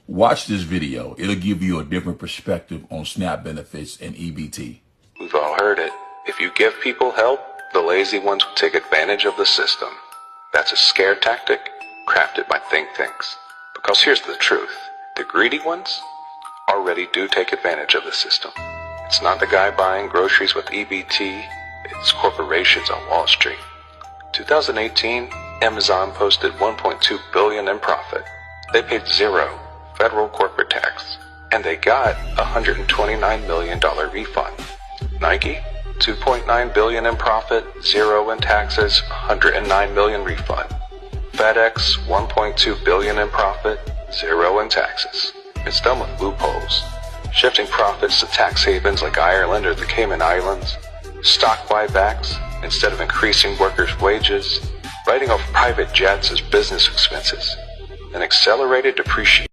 Watch this video. It'll give you a different perspective on SNAP benefits and EBT. We've all heard it. If you give people help, the lazy ones will take advantage of the system. That's a scare tactic crafted by think tanks. Because here's the truth. The greedy ones already do take advantage of the system. It's not the guy buying groceries with EBT. It's corporations on Wall Street. 2018, Amazon posted $1.2 billion in profit. They paid zero federal corporate tax, and they got a $129 million refund. Nike, $2.9 billion in profit, zero in taxes, $109 million refund. FedEx, $1.2 billion in profit, zero in taxes. It's done with loopholes, shifting profits to tax havens like Ireland or the Cayman Islands, stock buybacks instead of increasing workers' wages, writing off private jets as business expenses, and accelerated depreciation.